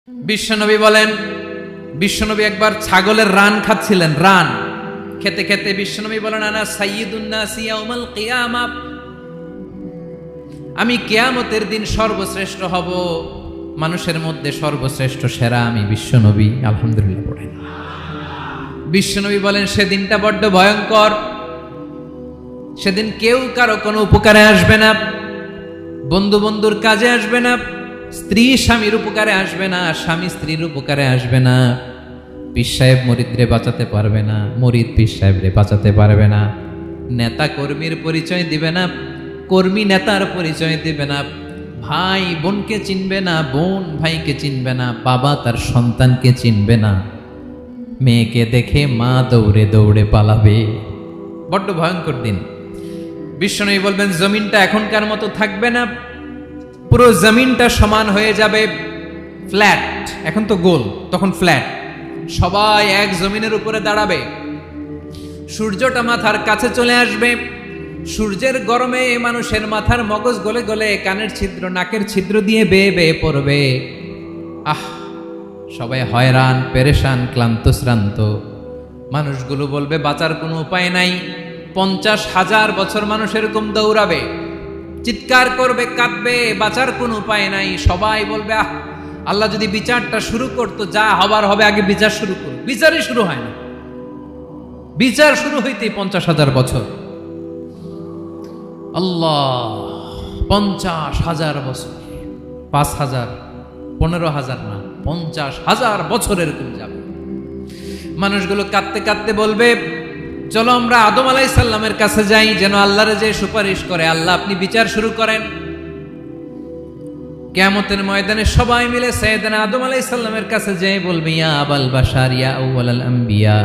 বিশ্বনবী বলেন, বিশ্বনবী একবার ছাগলের রান খাচ্ছিলেন। রান খেতে খেতে বিশ্বনবী বলেন, আনা সাইয়্যিদুন নাসি ইয়াউমাল কিয়ামা, আমি কিয়ামতের দিন সর্বশ্রেষ্ঠ হব, মানুষের মধ্যে সর্বশ্রেষ্ঠ সেরা আমি বিশ্বনবী। আলহামদুলিল্লাহ পড়েন। বিশ্বনবী বলেন, সেদিনটা বড্ড ভয়ঙ্কর। সেদিন কেউ কারো কোনো উপকারে আসবে না, বন্ধু বন্ধুর কাজে আসবে না, স্ত্রী স্বামীর উপকারে আসবে না, স্বামী স্ত্রীর উপকারে আসবে না, পীর সাহেব মুরিদরে বাঁচাতে পারবে না, মুরিদ পীর সাহেবরে বাঁচাতে পারবে না, নেতা কর্মীর পরিচয় দিবে না, কর্মী নেতার পরিচয় দিবে না, ভাই বোনকে চিনবে না, বোন ভাইকে চিনবে না, বাবা তার সন্তানকে চিনবে না, মেয়েকে দেখে মা দৌড়ে দৌড়ে পালাবে। বড্ড ভয়ঙ্কর দিন। বিশ্বনবী বলবেন, জমিনটা এখনকার মতো থাকবে না, পুরো জমিনটা সমান হয়ে যাবে, ফ্ল্যাট। এখন তো গোল, তখন ফ্ল্যাট। সবাই এক জমিনের উপরে দাঁড়াবে, সূর্যটা মাথার কাছে চলে আসবে, সূর্যের গরমে মানুষের মাথার মগজ গলে গলে কানের ছিদ্র নাকের ছিদ্র দিয়ে বেয়ে বেয়ে পড়বে। আহ, সবাই হয়রান, পেরেশান, ক্লান্ত শ্রান্ত। মানুষগুলো বলবে বাঁচার কোনো উপায় নাই। 50,000 বছর মানুষ এরকম দৌড়াবে, চিৎকার করবে, কাঁদবে, বাঁচার কোনো উপায় নাই। সবাই বলবে, আহ, আল্লাহ যদি বিচারটা শুরু করতো, যা হবার হবে, আগে বিচার শুরু করো। বিচারই শুরু হয় না, বিচার শুরু হইতেই 50,000 বছর। আল্লাহ, 50,000 বছর, 5,000, 15,000 না, 50,000 বছর এরকম যাবে। মানুষগুলো কাঁদতে কাঁদতে বলবে, চলো আমরা আদম আলাইহিস সালামের কাছে যাই, যেন আল্লাহরে যে সুপারিশ করে, আল্লাহ আপনি বিচার শুরু করেন। কিয়ামতের ময়দানে সবাই মিলে সাইয়েদনা আদম আলাইহিস সালামের কাছে যেয়ে বলবে, ইয়া আবাল বাশার ইয়া আউয়ালাল আম্বিয়া,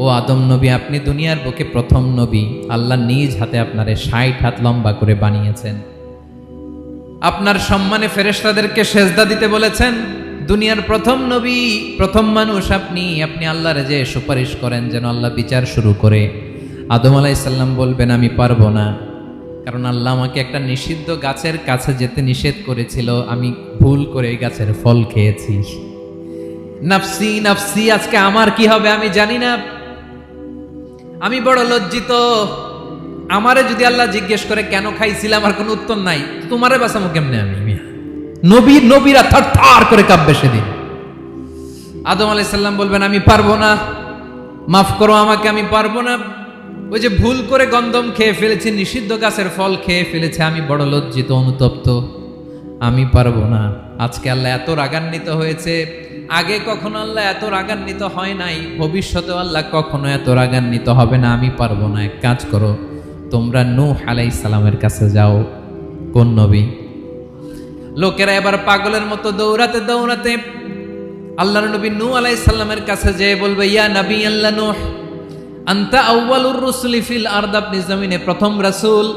ও আদম নবী, আপনি দুনিয়ার বুকে প্রথম নবী। আল্লাহ নিজ হাতে আপনারে 60 হাত লম্বা করে বানিয়েছেন, আপনার সম্মানে ফেরেশতাদেরকে সেজদা দিতে বলেছেন। দুনিয়ার প্রথম নবী, প্রথম মানুষ আপনি। আপনি আল্লাহরে যে সুপারিশ করেন যেন আল্লাহ বিচার শুরু করে। আদম আলাইহিস সালাম বলবেন, আমি পারবো না, কারণ আল্লাহ আমাকে একটা নিষিদ্ধ গাছের কাছে যেতে নিষেধ করেছিল, আমি ভুল করে এই গাছের ফল খেয়েছি। নাফসি নাফসি, আজকে আমার কি হবে আমি জানি না, আমি বড় লজ্জিত। আমারে যদি আল্লাহ জিজ্ঞেস করে কেন খাইছিলাম, আমার কোনো উত্তর নাই, তোমারে বাঁচাবো কেমনে আমি? নবীরা থার থার করে কাঁপবে সেদিন। আদম আলাইহিস সালাম বলবেন, আমি পারবো না, মাফ করো আমাকে, আমি পারবো না। ওই যে ভুল করে গন্ধম খেয়ে ফেলেছি, নিষিদ্ধ গাছের ফল খেয়ে ফেলেছে, আমি বড় লজ্জিত, অনুতপ্ত, আমি পারবো না। আজকে আল্লাহ এত রাগান্বিত হয়েছে, আগে কখনো আল্লাহ এত রাগান্বিত হয় নাই, ভবিষ্যতে আল্লাহ কখনো এত রাগান্বিত হবে না, আমি পারবো না। এক কাজ করো, তোমরা নূহ আলাইহিস সালামের কাছে যাও। কোন নবী? লোকেরা এবার পাগলের মতো দৌড়াতে দৌড়াতে আল্লাহর নবী নূহ আলাইহিস সালামের কাছে যেয়ে বলবে, ইয়া নবী আল্লাহ নূহ, আনতা আউয়ালুর রুসুলি ফিল আরদ, আপনি জমিনে প্রথম রাসূল।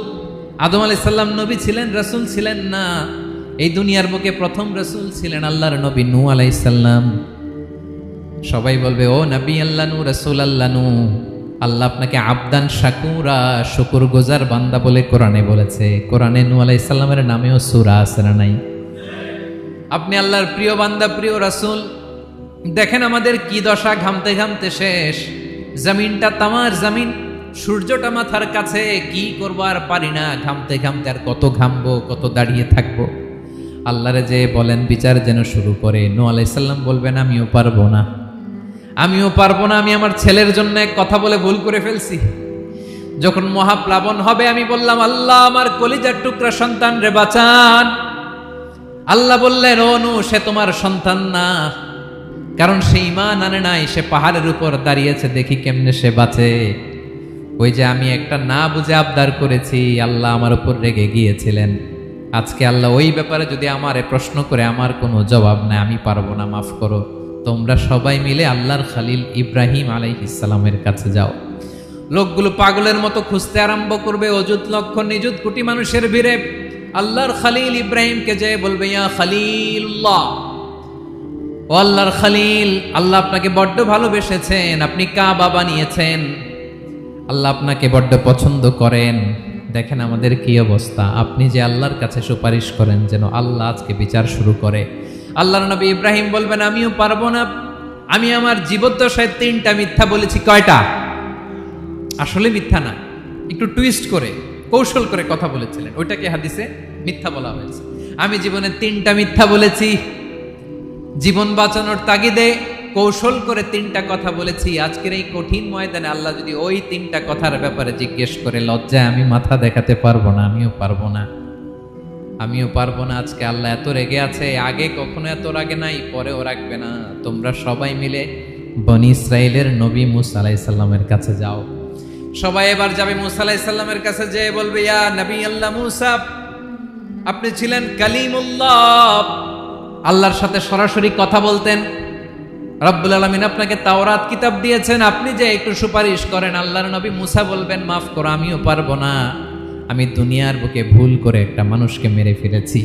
আদম আলাইহিস সালাম নবী ছিলেন, রাসূল ছিলেন না, এই দুনিয়ার বুকে প্রথম রাসূল ছিলেন আল্লাহর নবী নূহ আলাইহিস সালাম। সবাই বলবে, ও নবী আল্লাহ নূহ, রাসূল আল্লাহ নূহ, আল্লাহ আপনাকে আবদান শাকুরা, শুকরগুজার বান্দা বলে কোরআনে বলেছে। কোরআনে নূহ আলাইহিস সালামের নামেও সূরা আছে না নাই? আপনি আল্লাহর প্রিয় বান্দা, প্রিয় রাসূল। দেখেন আমাদের কি দশা, ঘামতে ঘামতে শেষ, জমিনটা তামার জমিন, সূর্যটা মাথার কাছে, কি করবো আর পারি না, ঘামতে ঘামতে আর কত ঘামবো, কত দাঁড়িয়ে থাকবো। আল্লাহরে যে বলেন বিচার যেন শুরু করে। নূহ আলাইহিস সালাম বলবেন, আমিও পারবো না, আমিও পারবো না, আমি আমার ছেলের জন্য এক কথা বলে ভুল করে ফেলছি। যখন মহাপ্লাবন হবে আমি বললাম, আল্লাহ আমার কলিজার টুকরা সন্তান রে বাঁচান। আল্লাহ বললেন, ও নূহ, সে তোমার সন্তান না, কারণ সে ঈমান আনে নাই, সে পাহাড়ের উপর দাঁড়িয়েছে, দেখি কেমনে সে বাঁচে। ওই যে আমি একটা না বুঝে আবদার করেছি, আল্লাহ আমার উপর রেগে গিয়েছিলেন। আজকে আল্লাহ ওই ব্যাপারে যদি আমারে প্রশ্ন করে, আমার কোনো জবাব নাই, আমি পারবো না, মাফ করো। তোমরা সবাই মিলে আল্লাহর খালিল ইব্রাহিম আলাইহিস সালামের কাছে যাও। লোকগুলো পাগলের মতো খুঁজতে আরম্ভ করবে, অযুত লক্ষ নিযুত কোটি মানুষের ভিড়ে আল্লাহর খালিল ইব্রাহিমকে যেয়ে বলবে, ইয়া খালিলুল্লাহ, ও আল্লাহর খালিল, আল্লাহ আপনাকে বড্ড ভালোবেসেছেন, আপনি কাবা বানিয়েছেন, আল্লাহ আপনাকে বড্ড পছন্দ করেন। দেখেন আমাদের কি অবস্থা, আপনি যে আল্লাহর কাছে সুপারিশ করেন যেন আল্লাহ আজকে বিচার শুরু করে, আল্লাহর নবী ইব্রাহিম বলবেন আমিও পারবো না, আমি আমার জীবদ্দশায় 3টা মিথ্যা বলেছি। কয়টা? আসলে মিথ্যা না, একটু টুইস্ট করে কৌশল করে কথা বলেছিলেন, ওইটাকে হাদিসে মিথ্যা বলা হয়েছে। আমি জীবনে 3টা মিথ্যা বলেছি, জীবন বাঁচানোর তাগিদে কৌশল করে 3টা কথা বলেছি। আজকের এই কঠিন ময়দানে আল্লাহ যদি ওই 3টা কথার ব্যাপারে জিজ্ঞেস করে, লজ্জায় আমি মাথা দেখাতে পারবো না, আমিও পারবো না, আমিও পারবো না। আজকে আল্লাহ এত রেগে আছে, আগে কখনো এত রাগে নাই, পরেও রাখবে না। তোমরা সবাই মিলে বনি ইসরাইলের নবী মুসা আলাইহিস সালামের কাছে যাও। সবাই এবার যাবে মুসা আলাইহিস সালামের কাছে, যেয়ে বলবে ইয়া নবী আল্লাহ মুসা, আপনি ছিলেন কালিমুল্লাহ, আল্লাহর সাথে সরাসরি কথা বলতেন। রব্বুল আলামিন আপনাকে তাওরাত কিতাব দিয়েছেন, আপনি যে একটু সুপারিশ করেন। আল্লাহর নবী মুসা বলবেন মাফ করো, আমিও পারবো না, আমি দুনিয়ার বুকে ভুল করে একটা মানুষকে মেরে ফেলেছি।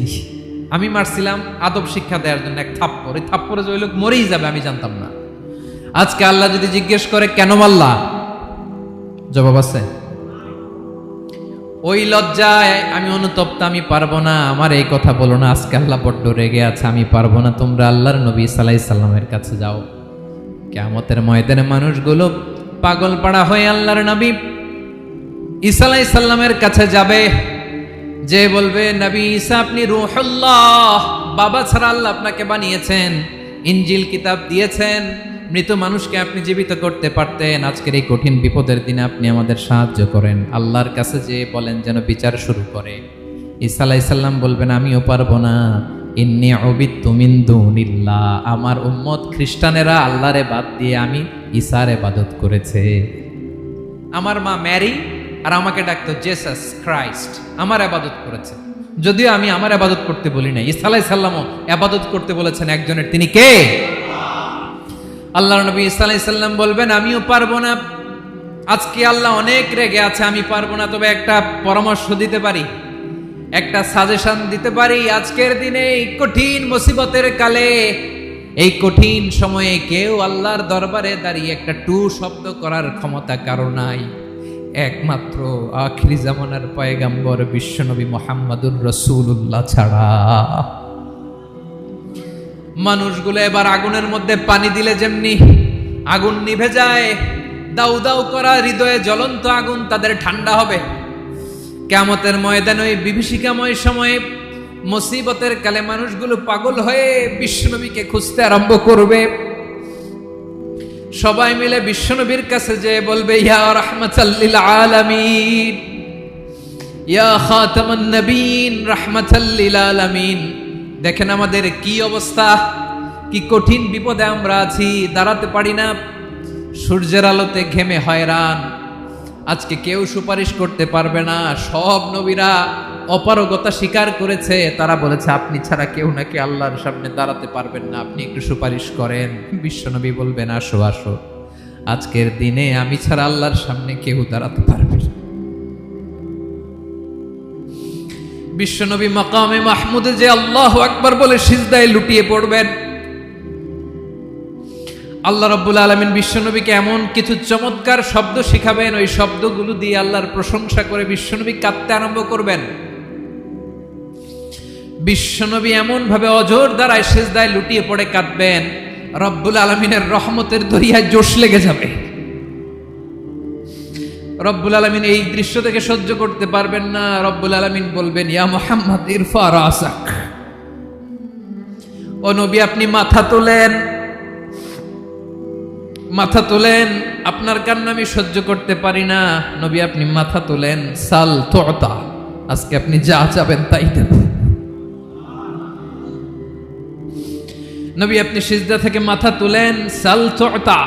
আমি মারছিলাম আদব শিক্ষা দেওয়ার জন্য এক থাপ্পড়, এই থাপ্পড়ে যে ওই লোক মরেই যাবে আমি জানতাম না। আজকে আল্লাহ যদি জিজ্ঞেস করে কেন মারলা, জবাব আছে? ওই লজ্জায় আমি অনুতপ্ত, আমি পারবো না, আমার এই কথা বলো না। আজকে আল্লাহ বড্ড রেগে আছে, আমি পারবো না। তোমরা আল্লাহর নবী ঈসা আলাইহিস সালামের কাছে যাও। কিয়ামতের ময়দানে মানুষগুলো পাগল পাড়া হয়ে আল্লাহর নবী ঈসা আলাইহিস সালামের কাছে যাবে, যে বলবে নবী ঈসা আপনি রূহুল্লাহ, বাবা ছাড়া আল্লাহ আপনাকে বানিয়েছেন, ইনজিল কিতাব দিয়েছেন, মৃত মানুষকে আপনি জীবিত করতে পারতেন। আজকের এই কঠিন বিপদের দিনে আপনি আমাদের সাহায্য করেন। আল্লাহর কাছে যে বলেন যেন বিচার শুরু করে। ঈসা আলাইহিস সালাম বলবেন আমিও পারবো না, ইন্নী উবিদতু মিন দুনিল্লাহ, আমার উম্মত খ্রিস্টানেরা আল্লাহরে বাদ দিয়ে আমি ঈসার ইবাদত করেছে। আমার মা ম্যারি আর আমাকে ডাকতো জেসাস ক্রাইস্ট, আমার ইবাদত করেছে, যদিও আমি আমার ইবাদত করতে বলি না। ঈসা আলাইহিস সালামও ইবাদত করতে বলেছেন একজনের, তিনি কে? আল্লাহর নবী ঈসা আলাইহিস সালাম বলবেন আমিও পারবো না, আজকে আল্লাহ অনেক রেগে আছে, আমি পারবো না। তবে একটা পরামর্শ দিতে পারি, একটা সাজেশন দিতে পারি। আজকের দিনে এই কঠিন মুসিবতের কালে, এই কঠিন সময়ে কেউ আল্লাহর দরবারে দাঁড়িয়ে একটা টু শব্দ করার ক্ষমতা কারো নাই, একমাত্র আখিরি জামানার পয়গাম্বর বিশ্বনবী মুহাম্মদুর রাসূলুল্লাহ ছাড়া। মানুষগুলো এবার আগুনের মধ্যে পানি দিলে যেমনি আগুন নিভে যায়, দাউ দাউ করা হৃদয়ে জ্বলন্ত আগুন তাদের ঠান্ডা হবে। কিয়ামতের ময়দানে ওই বিভীষিকাময় সময়ে মুসিবতের কালে মানুষগুলো পাগল হয়ে বিশ্বনবীকে খুঁজতে আরম্ভ করবে। সবাই মিলে বিশ্বনবীর কাছে যেয়ে বলবে ইয়া রাহমাতাল লিল আলামিন, ইয়া খাতামান নবীন, রাহমাতাল লিল আলামিন। দেখেন আমাদের কি অবস্থা, কি কঠিন বিপদে আমরা আছি, দাঁড়াতে পারি না, সূর্যের আলোতে ঘেমে হয়রান। আজকে কেউ সুপারিশ করতে পারবে না। সব নবীরা অপারগতা স্বীকার করেছে, তারা বলেছে আপনি ছাড়া কেউ নাকি আল্লাহর সামনে দাঁড়াতে পারবেন না, আপনি একটু সুপারিশ করেন। বিশ্বনবী বলবেন আসো আসো, আজকের দিনে আমি ছাড়া আল্লাহর সামনে কেউ দাঁড়াতে পারবে না। বিশ্বনবী মাকামে মাহমুদে যে আল্লাহু আকবার বলে সিজদায় লুটিয়ে পড়বেন। আল্লাহ রাব্বুল আলামিন বিশ্বনবীকে এমন কিছু চমৎকার শব্দ শিখাবেন, ওই শব্দগুলো দিয়ে আল্লাহর প্রশংসা করে বিশ্বনবী কাঁদতে আরম্ভ করবেন। বিশ্বনবী এমন ভাবে অজর দ্বারায় সিজদায় লুটিয়ে পড়ে কাঁদবেন, রব্বুল আলামিনের রহমতের দরিয়ায় জোশ লেগে যাবে। রব্বুল আলামিন এই দৃশ্য থেকে সহ্য করতে পারবেন না। রব্বুল আলামিন বলবেন ইয়া মুহাম্মদ ইরফা রাসাক, ও নবী আপনি মাথা তোলেন, মাথা তোলেন, আপনার কান্না আমি সহ্য করতে পারি না। নবী আপনি মাথা তোলেন, সাল তুতা, আজকে আপনি যা চাবেন তাই দেব। নবী আপনি সিজদা থেকে মাথা তুলেন, সাল তুতা,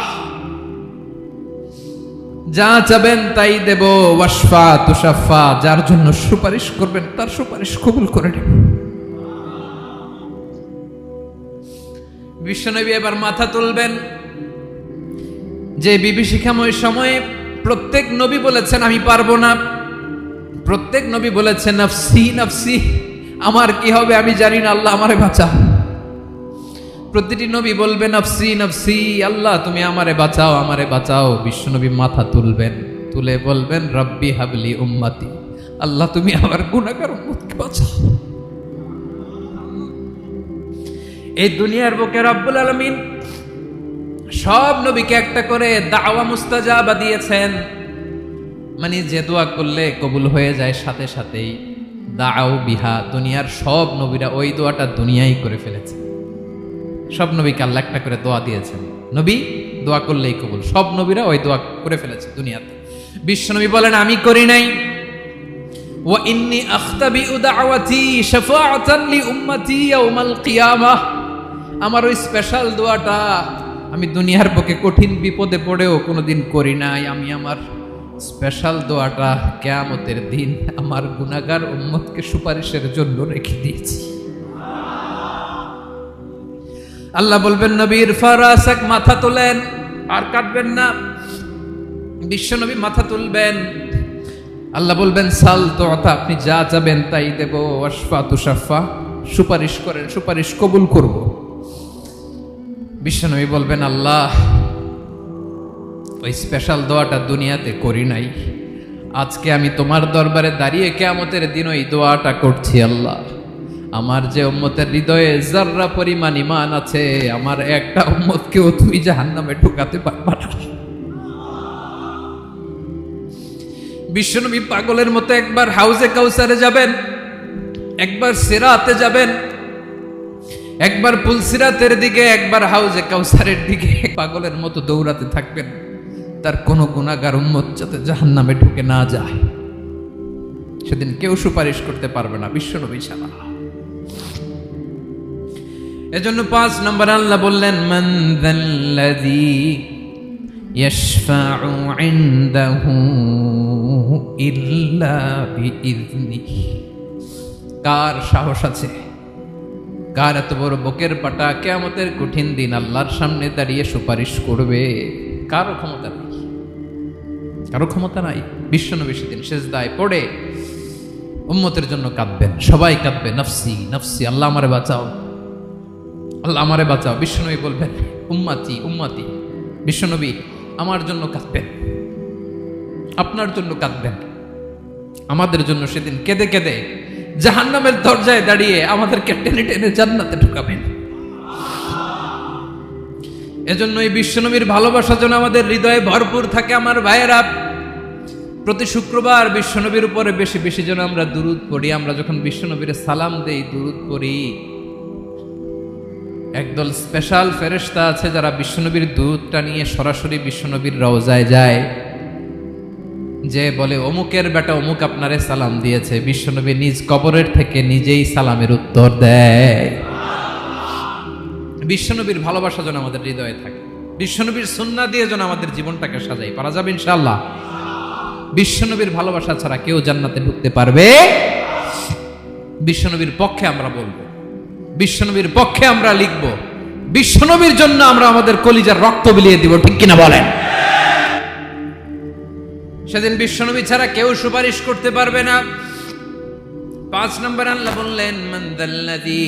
যা চাবেন তাই দেব। ওয়াশফা তুশাফা, যার জন্য সুপারিশ করবেন তার সুপারিশ কবুল করে নেব। বিশ্বনবী এবার মাথা তুলবেন। যে বিভীষিকাময় সময়ে প্রত্যেক নবী বলেছেন আমি পারবো না, প্রত্যেক নবী বলেছেন নফসি নফসি, আমার কি হবে আমি জানি না, আল্লাহ আমারে বাঁচা। প্রতিটি নবী বলবে নফসি নফসি, আল্লাহ তুমি আমারে বাঁচাও, আমারে বাঁচাও। বিশ্বনবী মাথা তুলবেন, তুলে বলবেন রব্বি হাবলি উম্মতি, আল্লাহ তুমি আমার গুনাহগার উম্মতকে বাঁচাও। এই দুনিয়ার বুকে রব্বুল আলামিন সব নবীকে একটা করে দাওয়া মুস্তাজাবা দিয়েছেন, মানে যে দোয়া করলে কবুল হয়ে যায় সাথে সাথেই। দাও বিহা, দুনিয়ার সব নবীরা ওই দোয়াটা দুনিয়ায় করে ফেলেছে। সব নবীকে আল্লাহ একটা করে দোয়া দিয়েছেন, নবী দোয়া করলেই কবুল। সব নবীরা ওই দোয়া করে ফেলেছে দুনিয়াতে। বিশ্বনবী বলেন আমি করি নাই। ওয়া ইন্নী আখতাবিউ দাওয়াতি শাফাআতান লি উম্মতি ইয়াউমাল কিয়ামাহ, আমার ওই স্পেশাল দোয়াটা আমি দুনিয়ার বুকে কঠিন বিপদে পড়েও কোনোদিন করি নাই। আমি আমার স্পেশাল দোয়াটা কিয়ামতের দিন আমার গুনাহগার উম্মতকে সুপারিশের জন্য রেখে দিয়েছি। আল্লাহ বলবেন নবীর ফারাসাক, মাথা তোলেন, আর কাটবেন না। বিশ্বনবী মাথা তুলবেন, আল্লাহ বলবেন সাল তোতা, আপনি যা চাবেন তাই দেব। ওয়াশফা তুশাফা, সুপারিশ করেন, সুপারিশ কবুল করব। বিশ্বনবী বলবেন আল্লাহ ওই স্পেশাল দোয়াটা দুনিয়াতে করি নাই, আজকে আমি তোমার দরবারে দাঁড়িয়ে কিয়ামতের দিন ওই দোয়াটা করছি। আল্লাহ আমার যে উম্মতের হৃদয়ে যাররা পরিমাণ ঈমান আছে, আমার একটা উম্মতকেও তুমি জাহান্নামে ঢুকাতে পারবা না। বিশ্বনবী পাগলের মতো একবার হাউজে কাউসারে যাবেন, একবার সিরাতে যাবেন, একবার পুলসিরাতের দিকে, একবার হাউজে কাউসারের দিকে পাগলের মতো দৌড়াতে থাকবেন, তার কোনো গুনাহগার উম্মত যাতে জাহান্নামে ঢুকে না যায়। সেদিন কেউ সুপারিশ করতে পারবে না বিশ্বনবী ছাড়া। এজন্য 5 নম্বর আল্লাহ বললেন মান যাল্লাযী ইয়াশফাউ ইনদাহু ইল্লা বিইযনিহি, কার সাহস আছে, কার এত বড় বুকের পাটা কিয়ামতের কঠিন দিন আল্লাহর সামনে দাঁড়িয়ে সুপারিশ করবে? কারো ক্ষমতা নাই, কারো ক্ষমতা নাই। বিশ্বনবী সেদিন সিজদায় পড়ে উম্মতের জন্য কাঁদবেন, সবাই কাঁদবে, নফসি নফসি, আল্লাহ আমারে বাঁচাও, আল্লাহ আমারে বাঁচাও। বিশ্বনবী বলবেন উম্মতি উম্মতি। বিশ্বনবী আমার জন্য কাঁদবেন, আপনার জন্য কাঁদবেন, আমাদের জন্য সেদিন কেঁদে কেঁদে জাহান্নামের দরজায় দাঁড়িয়ে আমাদেরকে টেনে টেনে জান্নাতে ঢুকাবেন। এজন্য এই বিশ্বনবীর ভালোবাসা যেন আমাদের হৃদয়ে ভরপুর থাকে। আমার ভাইয়েরা, প্রতি শুক্রবার বিশ্বনবীর উপরে বেশি বেশি যেন আমরা দুরূদ পড়ি। আমরা যখন বিশ্বনবীর সালাম দেই, দুরূদ পড়ি, একদল স্পেশাল ফেরেশতা আছে যারা বিশ্বনবীর দুরূদটা নিয়ে সরাসরি বিশ্বনবীর রওজায় যায়, যে বলে অমুকের বেটা অমুক আপনারে সালাম দিয়েছে। বিশ্বনবী নিজ কবরের থেকে নিজেই সালামের উত্তর দেয়। বিশ্বনবীর ভালোবাসা যেন আমাদের হৃদয়ে থাকে, বিশ্বনবীর সুন্নাহ দিয়ে যেন আমাদের জীবনটাকে সাজাই। পারা যাবে ইনশাআল্লাহ। বিশ্বনবীর ভালোবাসা ছাড়া কেউ জান্নাতে ঢুকতে পারবে? বিশ্বনবীর পক্ষে আমরা বলবো, বিশ্বনবীর পক্ষে আমরা লিখব, বিশ্বনবীর জন্য আমরা আমাদের কলিজার রক্ত বিলিয়ে দিব, ঠিক কিনা বলেন? সেদিন বিশ্বনবী ছাড়া কেউ সুপারিশ করতে পারবে না। 5 নম্বর আল্লাহ বললেন মান যাল্লাযী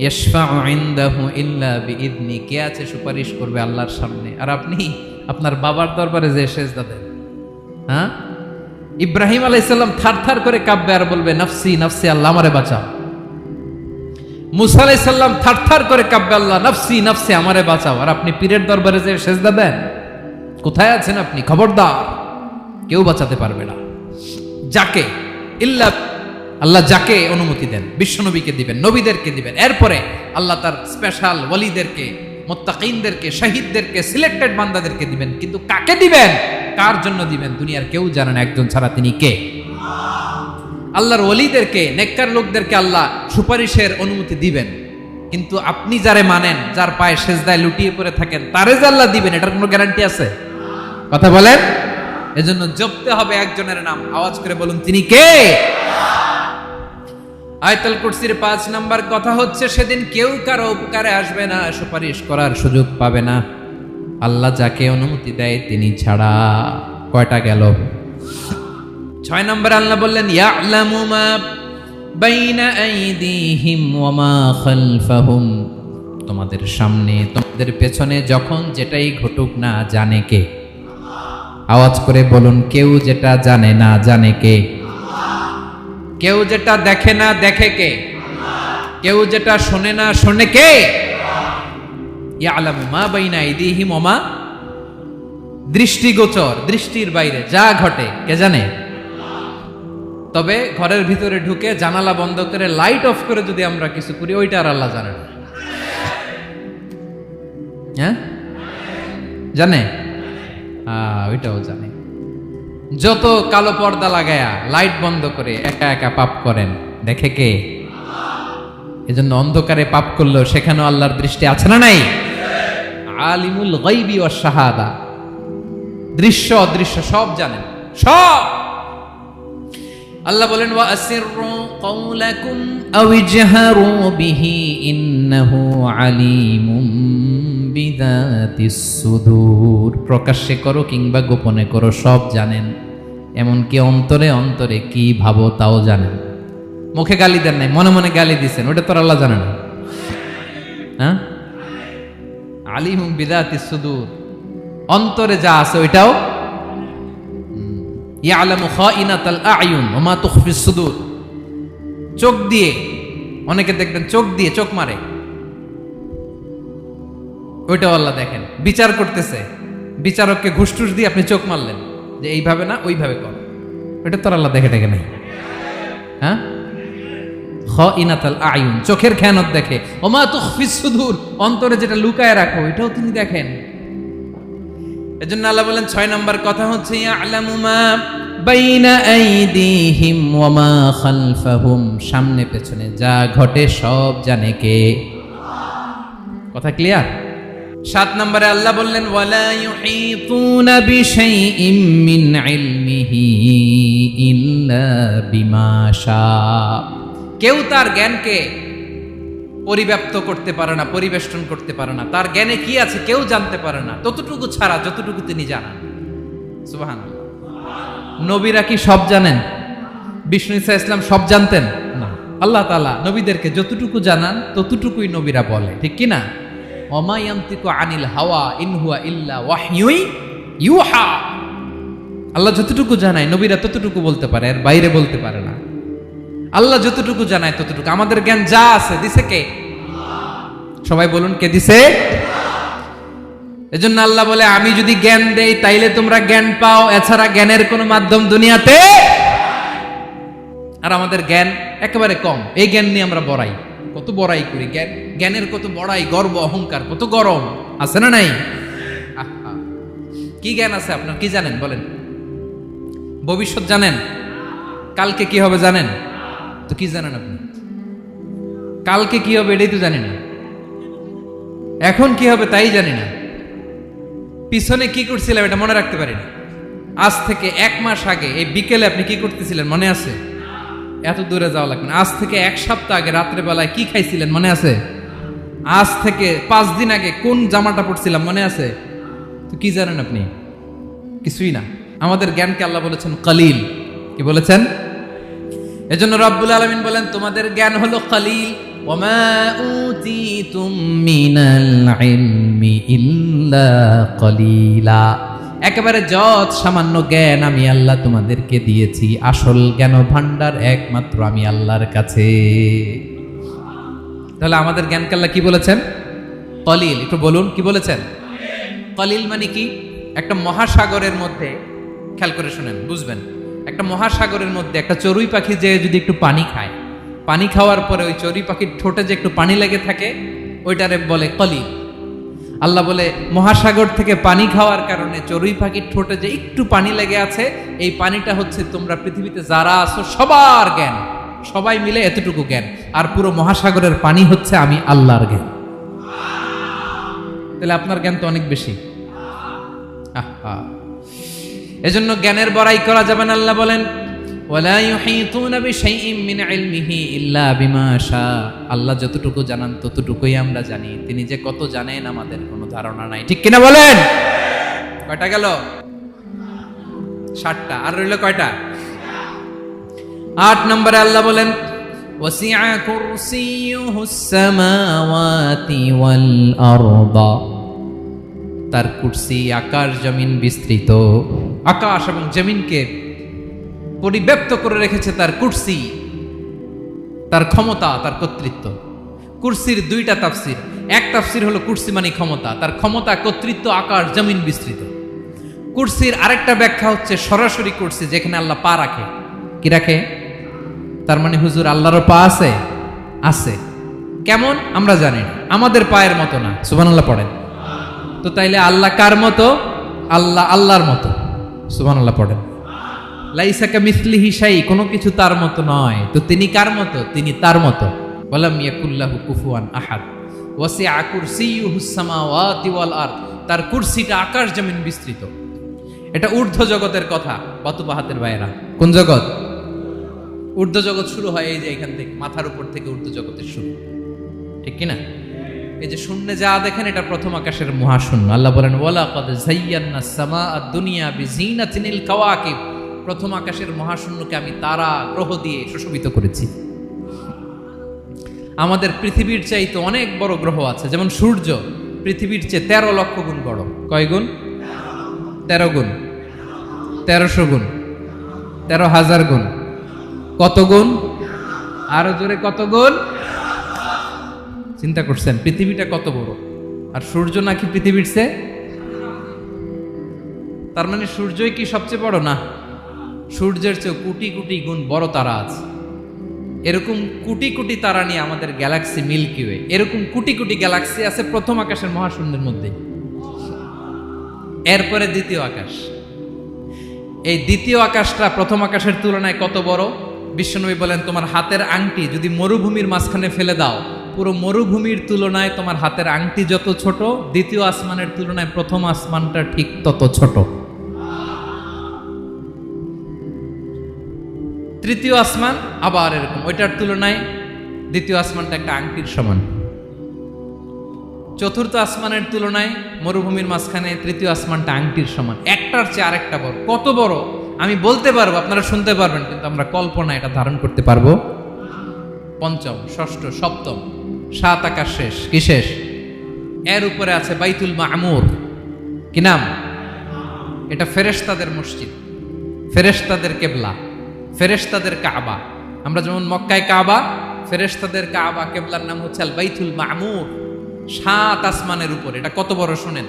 ইয়াশফাউ ইনদাহু ইল্লা বিইযনি, কে আছে সুপারিশ করবে আল্লাহর সামনে? আর আপনি আপনার বাবার দরবারে যে সেজদা দেন, হ্যাঁ, ইব্রাহিম আলাইহিস সালাম থারথার করে কাঁপবে আর বলবে নফসি নফসি, আল্লাহ আমারে বাঁচাও। মুসা আলাইহিস সালাম থারথার করে কাঁপবে, আল্লাহ নফসি নফসি, আমারে বাঁচাও। আর আপনি পীরের দরবারে যে সেজদা দেন, কোথায় আছেন আপনি? খবরদার, কেউ বাঁচাতে পারবে না। যাকে ইল্লা, আল্লাহ যাকে অনুমতি দেন বিশ্বনবীকে দিবেন, নবীদেরকে দিবেন। এরপরে আল্লাহ তার স্পেশাল ওয়ালিদেরকে, মুত্তাকিনদেরকে, শহীদদেরকে, সিলেক্টেড বান্দাদেরকে দিবেন। কিন্তু কাকে দিবেন, কার জন্য দিবেন, দুনিয়ার কেউ জানে না একজন ছাড়া, তিনি কে? আল্লাহর ওয়ালিদেরকে, নেককার লোকদেরকে আল্লাহ সুপারিশের অনুমতি দিবেন। কিন্তু আপনি যারে মানেন, যার পায়ে সেজদায় লুটিয়ে পড়ে থাকেন, তারে যে আল্লাহ দিবেন, এটার কোনো গ্যারান্টি আছে? কথা বলেন। এজন্য জপতে হবে একজনের নাম, আওয়াজ করে বলুন তিনি কে? আয়াতুল কুরসির 5 নাম্বার কথা হচ্ছে সেদিন কেউ কারো উপকারে আসবে না, সুপারিশ করার সুযোগ পাবে না, আল্লাহ যাকে অনুমতি দেয় তিনি ছাড়া। কয়টা গেল? 6 নাম্বার আল্লাহ বললেন ইয়ালামু মা বাইনা আইদিহিম ওয়া মা খালফাহুম, তোমাদের সামনে তোমাদের পেছনে যখন যেটাই ঘটুক না জানে কে? আওয়াজ করে বলুন, কেউ যেটা জানে না জানে কে? কেউ যেটা দেখে না দেখে কে? কেউ যেটা শোনে না, শোনে কে? ইয়ালামু মা বাইনা আইদিহিম ওয়া মা, দৃষ্টিগোচর, দৃষ্টির বাইরে যা ঘটে কে জানে? তবে ঘরের ভিতরে ঢুকে জানালা বন্ধ করে লাইট অফ করে যদি আমরা কিছু করি, ওইটা আর আল্লাহ জানে না। হ্যাঁ, জানে? ওইটাও জানে। যত কালো পর্দা লাগায়া লাইট বন্ধ করে একা একা পাপ করেন, দেখে কে? এজন্য অন্ধকারে পাপ করলেও সেখানেও আল্লাহর দৃষ্টি আছে না নাই? আলিমুল গায়বি ওয়াশ শাহাদা, দৃশ্য অদৃশ্য সব জানেন, সব। আল্লাহ বলেন ওয়া আসিররু কাওলাকুম আও ইজহারু বিহি ইন্নাহু আলিমুম বিযাতিস সুদূর। প্রকাশ্যে করো কিংবা গোপনে করো, সব জানেন। এমনকি অন্তরে অন্তরে কি ভাবো তাও জানেন। মুখে গালি দেন নাই, মনে মনে গালি দিছেন, ওটা তো আল্লাহ জানে না? হ্যাঁ, আলিমুম বিযাতিস সুদূর, অন্তরে যা আছে ওইটাও। ইয়ালামু খাইনাতাল আ'য়ুন ওয়া মা তুখফিস সুদূর। চোখ দিয়ে, অনেকে দেখবেন চোখ দিয়ে চোখ মারে, ওইটাও আল্লাহ দেখেন। বিচার করতেছে, বিচারককে ঘুষ টুস দিয়ে আপনি চোখ মারলেন যে এইভাবে না ওইভাবে কর, ওইটা তো আল্লাহ দেখে দেখে নাই? হ্যাঁ, খাইনাতাল আ'য়ুন, চোখের খেয়ানত দেখে। ওয়া মা তুখফিস সুদূর, অন্তরে যেটা লুকায় রাখো ওইটাও তিনি দেখেন। এজন্য আল্লাহ বলেন 6 নম্বর কথা হচ্ছে ইয়ালামু মা বাইনা আইদিহিম ওয়া মা খালফাহুম, সামনে পেছনে যা ঘটে সব জানে কে? কথা ক্লিয়ার? 7 নম্বরে আল্লাহ বললেন ওয়ালা ইউহিতুনা বিশাইইম মিন ইলমিহি ইল্লা বিমা শা। কেউ তার জ্ঞানকে পরিব্যাপ্ত করতে পারে না, পরিবেষ্টন করতে পারে না। তার জ্ঞানে কি আছে কেউ জানতে পারে না, ততটুকু ছাড়া যতটুকু তিনি জানেন। সুবহানাল্লাহ। নবীরা কি সব জানেন? বিষ্ণু ঈসা ইসলাম সব জানতেন না। আল্লাহ তাআলা নবীদেরকে যতটুকু জানান ততটুকুই নবীরা বলে, ঠিক কি না? ওমা ইয়ানতিকু আনিল হাওয়া ইন হুয়া ইল্লা ওয়াহয়ুন ইউহা। আল্লাহ যতটুকু জানায় নবীরা ততটুকু বলতে পারে, এর বাইরে বলতে পারে না। আল্লাহ যতটুকু জানায় ততটুকু। আমাদের জ্ঞান যা আছে দিছে কে? সবাই বলুন, কে দিছে? এজন্য আল্লাহ বলে আমি যদি জ্ঞান দেই তাইলে তোমরা জ্ঞান পাও, এছাড়া জ্ঞানের কোনো মাধ্যম দুনিয়াতে। আর আমাদের জ্ঞান একেবারে কম, এই জ্ঞান নিয়ে আমরা বড়াই, কত বড়াই করি। জ্ঞানের কত বড়াই, গর্ব অহংকার, কত গরম আছে না নাই? কি জ্ঞান আছে আপনার? কি জানেন বলেন? ভবিষ্যৎ জানেন? কালকে কি হবে জানেন? তো কি জানেন আপনি? কালকে কি হবে এটাই তো জানি না, এখন কি হবে তাই জানি না, পিছনে কি করছিলাম এটা মনে রাখতে পারি না। আজ থেকে 1 মাস আগে এই বিকেলে আপনি কি করতেছিলেন মনে আছে? এত দূরে যাওয়া লাগবে না। আজ থেকে 1 সপ্তাহ আগে রাত্রে বেলায় কি খাইছিলেন মনে আছে? আজ থেকে 5 দিন আগে কোন জামাটা পরছিলাম মনে আছে? তো কি জানেন আপনি? কিছুই না। আমাদের জ্ঞানকে আল্লাহ বলেছেন কলিল। কি বলেছেন? এজন্য রব্বুল আলামিন বলেন তোমাদের জ্ঞান হলো কলিল। ওমা উতিতুম মিনাল ইলমি ইল্লা কলিলা। একেবারে যত সামান্য জ্ঞান আমি আল্লাহ তোমাদেরকে দিয়েছি, আসল জ্ঞান ভান্ডার একমাত্র আমি আল্লাহর কাছে। তাহলে আমাদের জ্ঞানকে আল্লাহ কি বলেছেন? কলিল। একটু বলুন কি বলেছেন? কলিল মানে কি? একটা মহাসাগরের মধ্যে, খেয়াল করে শুনেন বুঝবেন, একটা মহাসাগরের মধ্যে একটা চড়ুই পাখি যে যদি একটু পানি খায়, পানি খাওয়ার পরে ওই চড়ুই পাখির ঠোঁটে যে একটু পানি লেগে থাকে ওইটারে বলে কলিল। আল্লাহ বলে মহাসাগর থেকে পানি খাওয়ার কারণে চড়ুই পাখির ঠোঁটে যে একটু পানি লেগে আছে, এই পানিটা হচ্ছে তোমরা পৃথিবীতে যারা আছো সবার জ্ঞান, সবাই মিলে এতটুকু জ্ঞান। আর পুরো মহাসাগরের পানি হচ্ছে আমি আল্লাহর জ্ঞান। তাহলে আপনার জ্ঞান তো অনেক বেশি। এজন্য জ্ঞানের বড়াই করা যাবে না। আল্লাহ বলেন ওয়ালা ইউহিতুনা বিশাইইম মিন ইলমিহি ইল্লা বিমা শা। আল্লাহ যতটুকু জানান ততটুকুই আমরা জানি, তিনি যে কত জানেন আমাদের কোনো ধারণা নাই, ঠিক কিনা বলেন? কয়টা গেল? 7টা। আর রইল কয়টা? 8 নম্বরে আল্লাহ বলেন ওয়াসিআ কুরসিয়ুহুস সামাওয়াতি ওয়াল আরদা। তার কুরসি আকাশ জমিন বিস্তৃত, আকাশ এবং জমিনকে পরিব্যাপ্ত করে রেখেছে তার কুরসি, তার ক্ষমতা, তার কর্তৃত্ব। কুরসির দুইটা তাফসির। এক তাফসির হলো কুরসি মানে ক্ষমতা, তার ক্ষমতা, কর্তৃত্ব, আকাশ জমিন বিস্তৃত। কুরসির আরেকটা ব্যাখ্যা হচ্ছে সরাসরি কুরসি, যেখানে আল্লাহ পা রাখে। কি রাখে? তার মানে হুজুর আল্লাহরও পা আছে? আছে। কেমন আমরা জানি না, আমাদের পায়ের মতো না। সুবহানাল্লাহ পড়েন। তো তাইলে আল্লাহ কার মতো? আল্লাহ আল্লাহর মতো। সুবহানাল্লাহ পড়েন। লাইসা কামিসলিহি শাই, কোনো কিছু তার মতো নয়। তো তিনি কার মতো? তিনি তার মতো। ওয়ালাম ইয়াকুল্লাহু কুফুয়ান আহাদ। ওয়াসিআ কুরসিয়ুহুস সামাওয়াতি ওয়াল আরদ, তার কুরসিটা আকাশ জমিন বিস্তৃত। এটা ঊর্ধ্ব জগতের কথা। বাতুবাহাতের ভাইয়েরা, কোন জগৎ? ঊর্ধ্ব জগৎ শুরু হয় এই যে এখান থেকে, মাথার উপর থেকে ঊর্ধ্ব জগতের শুরু, ঠিক কিনা? এই যে শূন্যে যা দেখেন, এটা প্রথম আকাশের মহাশূন্য। আল্লাহ বলেন ওয়ালাকাদ যায়্যানাস সামাআদ দুনিয়া বিজিনাতিল কাওয়াকিব, প্রথম আকাশের মহাশূন্যকে আমি তারা গ্রহ দিয়ে সুশোভিত করেছি। আমাদের পৃথিবীর চাইতে অনেক বড় গ্রহ আছে, যেমন সূর্য পৃথিবীর চেয়ে 13 লক্ষ গুণ বড়। কয় গুণ? 13 গুণ, 1300 গুণ, 13,000 গুণ। কত গুণ? আরো জোরে কত গুণ? চিন্তা করছেন পৃথিবীটা কত বড়, আর সূর্য নাকি পৃথিবীর চেয়ে? তার মানে সূর্যই কি সবচেয়ে বড়? না, সূর্যের চেয়ে কোটি কোটি গুণ বড় তারা আছে। এরকম কোটি কোটি তারা নিয়ে আমাদের গ্যালাক্সি মিল্কি ওয়ে, এরকম কোটি কোটি গ্যালাক্সি আছে প্রথম আকাশের মহাশূন্যের মধ্যে। এরপরে দ্বিতীয় আকাশ। এই দ্বিতীয় আকাশটা প্রথম আকাশের তুলনায় কত বড়? বিশ্বনবী বলেন, তোমার হাতের আংটি যদি মরুভূমির মাঝখানে ফেলে দাও, পুরো মরুভূমির তুলনায় তোমার হাতের আংটি যত ছোট, দ্বিতীয় আসমানের তুলনায় প্রথম আসমানটা ঠিক তত ছোট। তৃতীয় আসমান আবার এরকম, ওইটার তুলনায় দ্বিতীয় আসমানটা একটা আংটির সমান। চতুর্থ আসমানের তুলনায় মরুভূমির মাঝখানে তৃতীয় আসমানটা আংটির সমান। একটার চেয়ে আরেকটা বড়। কত বড় আমি বলতে পারবো, আপনারা শুনতে পারবেন, কিন্তু আমরা কল্পনা এটা ধারণ করতে পারবো? পঞ্চম, ষষ্ঠ, সপ্তম, 7 আকাশ শেষ। কি শেষ? এর উপরে আছে বাইতুল মামুর। কি নাম? এটা ফেরেশতাদের মসজিদ, ফেরেশতাদের কেবলা, ফেরেশতাদের কাবা। আমরা যেমন মক্কায় কাবা, ফেরেশতাদের কাবা, কেবলার নাম হচ্ছে আল বাইতুল মামুর। 7 আসমানের উপর। এটা কত বড় শুনেন।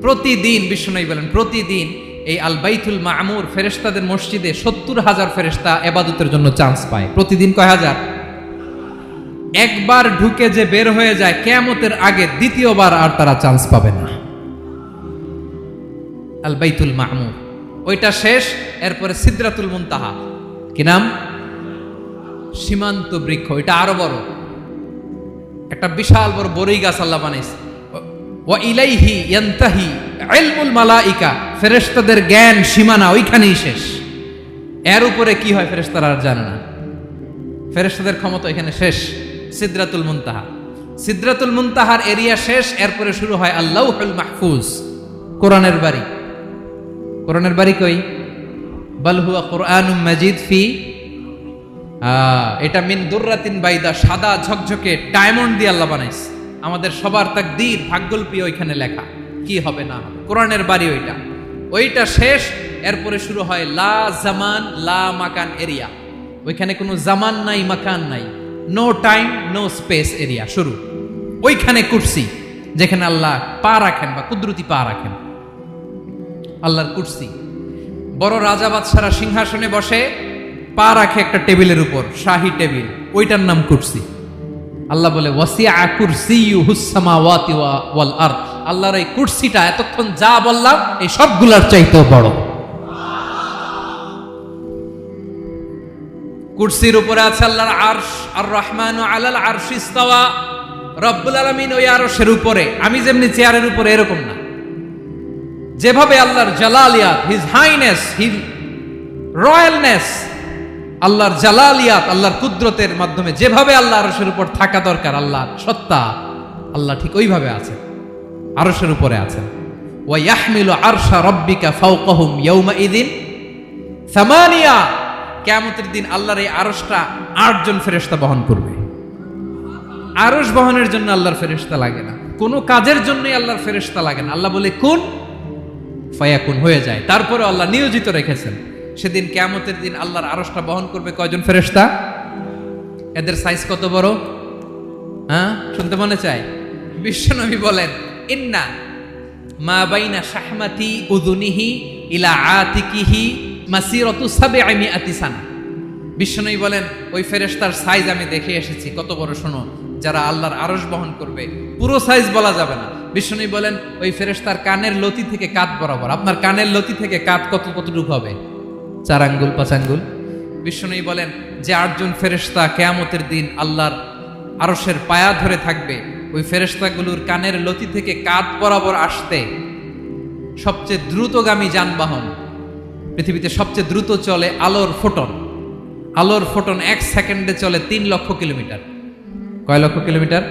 প্রতিদিন বিশ্বনবী বলেন, প্রতিদিন এই আল বাইতুল মামুর ফেরেশতাদের মসজিদে 70,000 ফেরেশতা ইবাদতের জন্য চান্স পায়। প্রতিদিন কয় হাজার? একবার ঢুকে যে বের হয়ে যায়, কিয়ামতের আগে দ্বিতীয়বার আর তারা চান্স পাবে না। আল বাইতুল মামুর ওইটা শেষ। এরপরে সিদরাতুল মুনতাহা। কি নাম? সীমান্ত বৃক্ষ। এটা আরো বড়, একটা বিশাল বড় বড়ই গাছ আল্লাহ বানাইছে। ওয়া ইলাইহি ইয়ানতাহি ইলমুল মালাইকা, ফেরেশতাদের জ্ঞান সীমানা ওইখানেই শেষ। এর উপরে কি হয় ফেরেশতারা আর জানে না। ফেরেশতাদের ক্ষমতা এখানে শেষ। সিদরাতুল মুনতাহা, সিদরাতুল মুনতাহার এরিয়া শেষ। এরপরে শুরু হয় আল্লাহুল মাহফুজ, কোরআনের বাড়ি। কোরআনের বাড়ি কই? বাল হুয়া কুরআনুম মাজিদ ফি, এটা মিন দুররাতিন বাইদা, সাদা ঝকঝকে ডায়মন্ড দিয়ে আল্লাহ বানাইছে। আমাদের সবার তাকদীর, ভাগ্যলিপি ওইখানে লেখা, কি হবে না হবে। কোরআনের বাড়ি ওইটা। ওইটা শেষ। এরপরে শুরু হয় লা জামান লা মাকান এরিয়া। ওইখানে কোনো জামান নাই, মাকান নাই, no time no space area শুরু। ওইখানে কুরসি, যেখানে আল্লাহ পা রাখেন বা কুদরতি পা রাখেন। আল্লাহর কুরসি। বড় রাজা বাদশারা সিংহাসনে বসে পা রাখে একটা টেবিলের উপর, শাহী টেবিল, ওইটার নাম কুরসি। আল্লাহ বলে ওয়াসিআ কুরসিয়ুহুস সামাওয়াতি ওয়াল আরদ, আল্লাহর এই কুরসিটা এতক্ষণ যা বললাম এই সবগুলোর চাইতেও বড়। কুরসির উপরে আছে আল্লাহর আরশ। আর রহমানু আলাল আরশি ইস্তাওয়া, রব্বুল আলামিন ওই আরশের উপরে। আমি যেমনি চেয়ারের উপরে এরকম না। যেভাবে আল্লাহর জালালিয়াত, হিজ হাইনেস, হিজ রয়্যালনেস, আল্লাহর জালালিয়াত, আল্লাহর কুদরতের মাধ্যমে যেভাবে আল্লাহ আরশের উপর থাকা দরকার, আল্লাহর সত্তা, আল্লাহ ঠিক ওইভাবে আছেন, আরশের উপরে আছেন। ওয়া ইয়াহমিলু আরশা রাব্বিকা ফাওকাহুম ইয়াওমাইযিন সামানিয়া, কিয়ামতের দিন আল্লাহর এই আরশটা 8 জন ফেরেশতা বহন করবে। আরশ বহনের জন্য আল্লাহর ফেরেশতা লাগে না, কোনো কাজের জন্যই আল্লাহর ফেরেশতা লাগে না। আল্লাহ বলে কুন ফায়াকুন, হয়ে যায়। তারপরে আল্লাহ নিয়োজিত রেখেছেন। সেদিন কিয়ামতের দিন আল্লাহর আরশটা বহন করবে কয়জন ফেরেশতা? এদের সাইজ কত বড়? হ্যাঁ, শুনতে মনে চায়? বিশ্বনবী বলেন, ইন্না মা বাইনা শাহমাতি উযুনিহি ইলা আতিকিহি মাসিরাতু 700 সানা। বিশ্বনবী বলেন, ওই ফেরেশতার সাইজ আমি দেখে এসেছি কত বড়, শোনো, যারা আল্লাহর আরশ বহন করবে, পুরো সাইজ বলা যাবে না। বিশ্বনবী বলেন, ওই ফেরেশতার কানের লতি থেকে কাঁধ বরাবর। আপনার কানের লতি থেকে কাঁধ কতটুকু হবে? 4 আঙ্গুল 5 আঙ্গুল। বিশ্বনবী বলেন, যে 8 জন ফেরেশতা কিয়ামতের দিন আল্লাহর আরশের পায়া ধরে থাকবে, ওই ফেরেশতাগুলোর কানের লতি থেকে কাঁধ বরাবর আসতে সবচেয়ে দ্রুতগামী যানবাহন, পৃথিবীতে সবচেয়ে দ্রুত চলে আলোর ফোটন। আলোর ফোটন 1 সেকেন্ডে চলে 3 লক্ষ কিলোমিটার। কয় লক্ষ কিলোমিটার?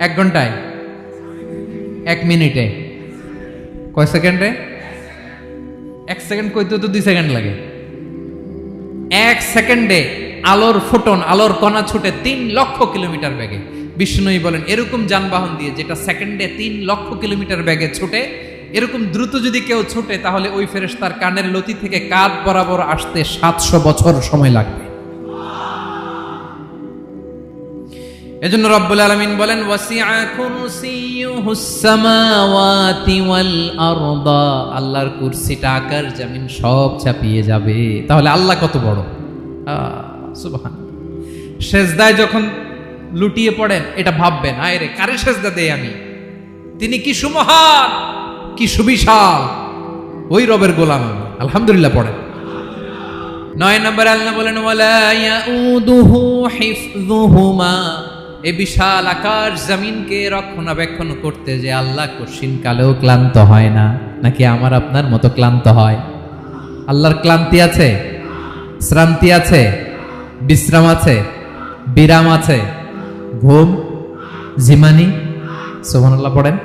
1 ঘন্টায়? 1 মিনিটে? কয় সেকেন্ডে? 1 সেকেন্ড কইতে তো 2 সেকেন্ড লাগে। 1 সেকেন্ডে আলোর ফোটন, আলোর কণা ছুটে 3 লক্ষ কিলোমিটার বেগে। বিষ্ণুই বলেন, এরকম যানবাহন দিয়ে যেটা সেকেন্ডে 3 লক্ষ কিলোমিটার বেগে ছুটে, এরকম দ্রুত যদি কেউ ছুটে, তাহলে ওই ফেরেশতার কানের লতি থেকে কাঁধ বরাবর আসতে 700 বছর সময় লাগবে। এজন্য রব্বুল আলামিন বলেন, ওয়াসিআ কুরসিয়ুহুস সামাওয়াতি ওয়াল আরদা, আল্লাহর কুরসিটা আকাশ জমিন সব চাপিয়ে যাবে। তাহলে আল্লাহ কত বড়! সুবহান। সেজদায় যখন লুটিয়ে পড়েন, এটা ভাববেন, আয় রে, কারে সেজদা দেই আমি? তিনি কি সুমহান, কি সুবিশাল, ওই রবের গোলাম আমি। আলহামদুলিল্লাহ পড়েন। 9 নম্বরে আল্লাহ বলেন, ওয়ালা ইয়াউদুহু হিফযুহুমা, এই বিশাল আকাশ জমিনকে রক্ষণাবেক্ষণ করতে যে আল্লাহ কঠিন কালেও ক্লান্ত হয় না। নাকি আমার আপনার মতো ক্লান্ত হয়? আল্লাহর ক্লান্তি আছে? শ্রান্তি আছে? বিশ্রাম আছে? বিরাম আছে? ঘুম, জিমানি? সুবহানাল্লাহ পড়েন।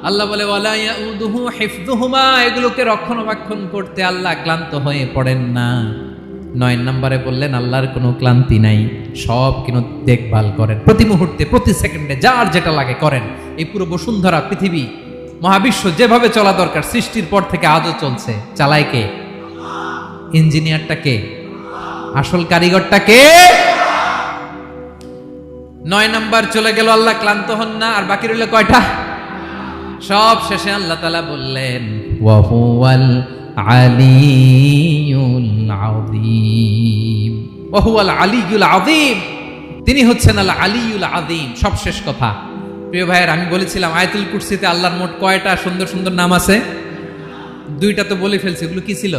আল্লাহ বলে, ওয়ালা ইয়াউদুহু হিফযুহুমা, এগুলোকে রক্ষণাবেক্ষণ করতে আল্লাহ ক্লান্ত হয়ে পড়েন না। 9 নম্বরে বললেন, আল্লাহর কোনো ক্লান্তি নাই, সব কিন্তু দেখভাল করেন, প্রতি মুহূর্তে প্রতি সেকেন্ডে যার যেটা লাগে করেন। এই পুরো বসুন্ধরা, পৃথিবী, মহাবিশ্ব যেভাবে চলা দরকার সৃষ্টির পর থেকে আজও চলছে। চালায় কে? ইঞ্জিনিয়ারটা কে? আসল কারিগরটা কে? 9 নম্বর চলে গেল, আল্লাহ ক্লান্ত হন না। আর বাকি রইল কয়টা? সব শেষে আল্লাহ তাআলা বললেন, ওয়া হুয়াল আলিয়ুল আযীম, ওয়া হুয়াল আলিয়ুল আযীম, তিনি হচ্ছেন আল আলিয়ুল আযীম। সব শেষ কথা। প্রিয় ভাইয়ের, আমি বলেছিলাম আয়াতুল কুরসিতে আল্লাহর মোট কয়টা সুন্দর সুন্দর নাম আছে? 2টা তো বলে ফেলছি। এগুলো কি ছিল?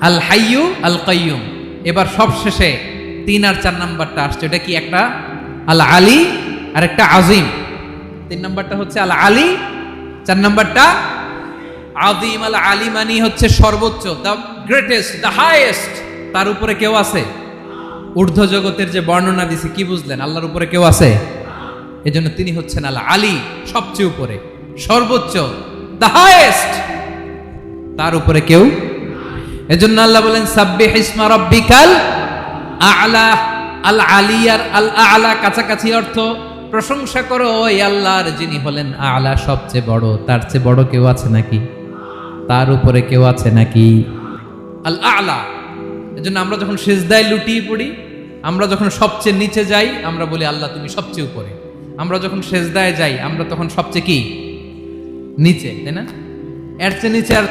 আল হাইয়ু, আল কাইয়ুম। এবার সব শেষে 3 আর 4 নাম্বারটা আসছে। এটা কি? একটা আল আলী আর একটা আযীম। 3 নাম্বারটা হচ্ছে আল আলী, 4 নাম্বারটা আযীম। আল আলী মানে হচ্ছে সর্বোচ্চ, দ্য গ্রেটেস্ট, দ্য হাইয়েস্ট। তার উপরে কেউ আছে? ঊর্ধ্ব জগতের যে বর্ণনা দিছি, কি বুঝলেন? আল্লাহর উপরে কেউ আছে? এজন্য তিনি হচ্ছেন আল আলী, সবচেয়ে উপরে, সর্বোচ্চ, দ্য হাইয়েস্ট। তার উপরে কেউ। এজন্য আল্লাহ বলেন, সাব্বিহ ইসমা রাব্বিকাল আ'লা। আল আলিয়ার আল আ'লা কাছাকাছি অর্থ, প্রশংসা করো ওই আল্লাহর যিনি হলেন আ'লা, সবচেয়ে বড়। তার চেয়ে বড় কেউ আছে নাকি? তার উপরে কেউ আছে নাকি? আল আ'লা। এজন্য আমরা যখন সিজদায় লুটিয়ে পড়ি, আমরা যখন সবচেয়ে নিচে যাই, আমরা বলি আল্লাহ তুমি সবচেয়ে উপরে। আমরা যখন সিজদায় যাই, আমরা তখন সবচেয়ে কি? নিচে, তাই না? এর চেয়ে নিচে আর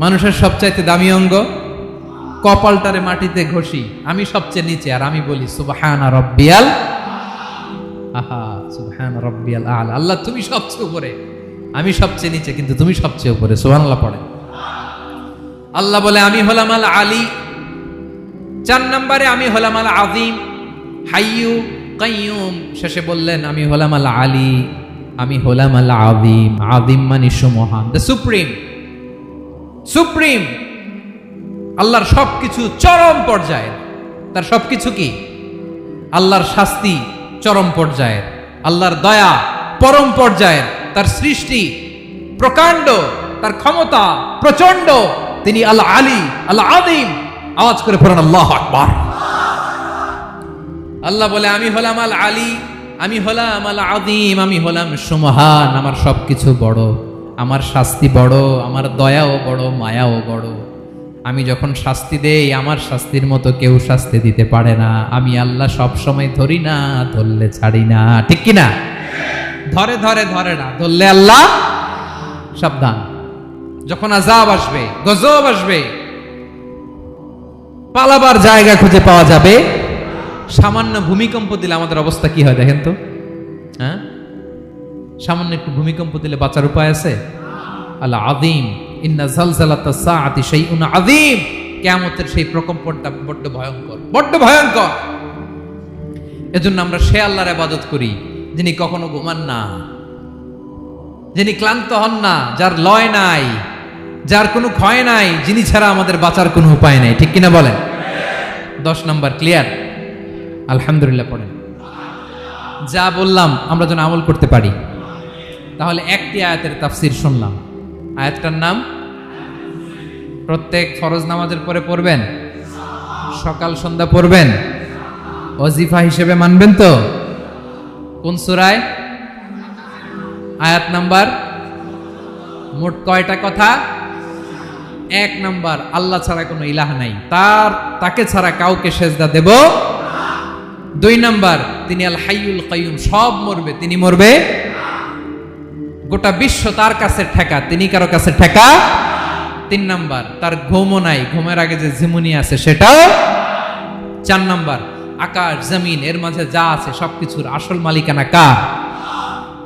মানুষের সবচাইতে দামি অঙ্গ, কপালটারে মাটিতে ঘষি, আমি সবচেয়ে নিচে, আর আমি বলি সুবহানা রাব্বিয়াল আহা, সুবহানা রাব্বিয়াল আ'লা। আল্লাহ তুমি সবচেয়ে উপরে, আমি সবচেয়ে নিচে, কিন্তু তুমি সবচেয়ে উপরে। সুবহানাল্লাহ পড়ে। আল্লাহ বলে, আমি হলাম আল আলী। 4 নম্বরে আমি হলাম আল আযীম, হাইয়ু কাইয়ুম। শেষে বললেন, আমি হলাম আল আলী, আমি হলাম আল আযীম। আযীম মানে সুমহান, দ্য সুপ্রিম। সুপ্রিম। আল্লাহর সবকিছু চরম পর্যায়ের। তার সবকিছু কি? আল্লাহর শাস্তি চরম পর্যায়ের, আল্লাহর দয়া পরম পর্যায়ের, তার সৃষ্টি প্রকাণ্ড, তার ক্ষমতা প্রচন্ড। তিনি আল আলী, আল আযীম। আওয়াজ করে পড়েন আল্লাহু আকবার। আল্লাহ বলে, আমি হলাম আল আলী, আমি হলাম আল আযীম, আমি হলাম সুমহান। আমার সবকিছু বড়, আমার শাস্তি বড়, আমার দয়াও বড়, মায়াও বড়। আমি যখন শাস্তি দেই আমার শাস্তির মতো কেউ শাস্তি দিতে পারে না। আমি আল্লাহ সব সময় ধরি না, ধরলে ছাড়ি না। ঠিক কি না? ধরে ধরে ধরে না, ধরলে আল্লাহ সাবধান। যখন আযাব আসবে, গজব আসবে, পালাবার জায়গা খুঁজে পাওয়া যাবে। সামান্য ভূমিকম্প দিলে আমাদের অবস্থা কি হয় দেখেন তো। হ্যাঁ, সামান্য একটু ভূমিকম্প দিলে বাঁচার উপায় আছে? আল আযীম ইন্না যালজালাতাস সাআতি শাইউন আযীম। কিয়ামতের সেই প্রকম্পনটা বড্ড ভয়ঙ্কর, বড্ড ভয়ঙ্কর। এজন্য আমরা সে আল্লাহর ইবাদত করি যিনি কখনো ঘুমান না, যিনি ক্লান্ত হন না, যার লয় নাই, যার কোনো ক্ষয় নাই, যিনি ছাড়া আমাদের বাঁচার কোনো উপায় নাই। ঠিক কিনা বলেন? 10 নাম্বার ক্লিয়ার? আলহামদুলিল্লাহ পড়েন। যা বললাম আমরা যেন আমল করতে পারি। তাহলে একটি আয়াতের তাফসীর শুনলাম। আয়াতটার নাম প্রত্যেক ফরজ নামাজের পরে পড়বেন, সকাল সন্ধ্যা পড়বেন, ওয়াজিফা হিসেবে মানবেন তো? কোন সূরায়? আয়াত নাম্বার? মোট কয়টা কথা? 1 নাম্বার, আল্লাহ ছাড়া কোনো ইলাহ নাই, তাকে ছাড়া কাউকে সেজদা দেব। 2 নাম্বার, তিনি আল হাইয়ুল কাইয়ুম, সব মরবে, তিনি মরবে। গোটা বিশ্ব তার কাছে ঠেকা, তিনি কারো কাছে ঠেকা। 3 নাম্বার, তার ঘুমও নাই, ঘুমের আগে যে ঝিমুনি আছে সেটাও। 4 নাম্বার, আকাশ জমিন এর মাঝে যা আছে সবকিছুর আসল মালিকানা কার?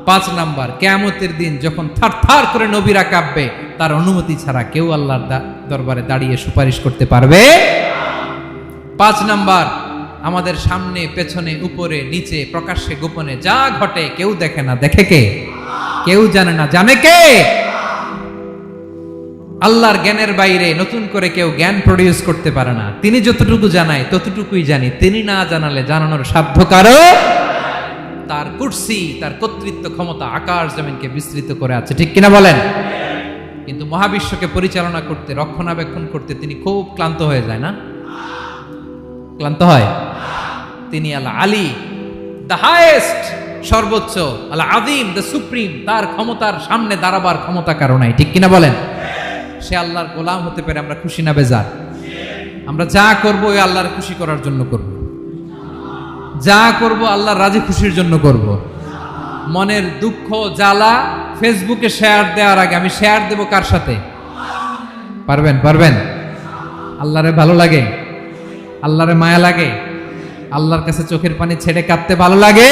5 নাম্বার, কিয়ামতের দিন যখন থারথার করে নবীরা কাঁপবে, তার অনুমতি ছাড়া কেউ আল্লাহর দরবারে দাঁড়িয়ে সুপারিশ করতে পারবে। 5 নাম্বার, আমাদের সামনে পেছনে উপরে নিচে প্রকাশ্যে গোপনে যা ঘটে কেউ দেখে না, দেখে কে? কেউ জানে না, জানে কে? আল্লাহর জ্ঞানের বাইরে নতুন করে কেউ জ্ঞান প্রডিউস করতে পারে না। তিনি যতটুকু জানায় ততটুকুই জানি, তিনি না জানালে জানানোর সাধ্য কারো। তার কুরসি, তার কর্তৃত্ব ক্ষমতা আকাশ জমিনকে বিস্তৃত করে আছে। ঠিক কিনা বলেন? কিন্তু মহাবিশ্বকে পরিচালনা করতে, রক্ষণাবেক্ষণ করতে তিনি খুব ক্লান্ত হয়ে যায় না? ক্লান্ত হয়? তিনি আল আলী, দ্য হাইয়েস্ট, সর্বোচ্চ, আল আযীম, দ্য সুপ্রিম, তার ক্ষমতার সামনে দাঁড়াবার ক্ষমতা কারো নাই। ঠিক কিনা বলেন? সে আল্লাহর গোলাম হতে পেরে আমরা খুশি না বেজার? আমরা যা করব ওই আল্লাহর খুশি করার জন্য করব, যা করব আল্লাহর রাজি খুশির জন্য করব। মনের দুঃখ জ্বালা ফেসবুকে শেয়ার দেওয়ার আগে আমি শেয়ার দেব কার সাথে? পারবেন? পারবেন? আল্লাহরে ভালো লাগে, আল্লাহরে মায়া লাগে, আল্লাহর কাছে চোখের পানি ছেড়ে কাঁদতে ভালো লাগে।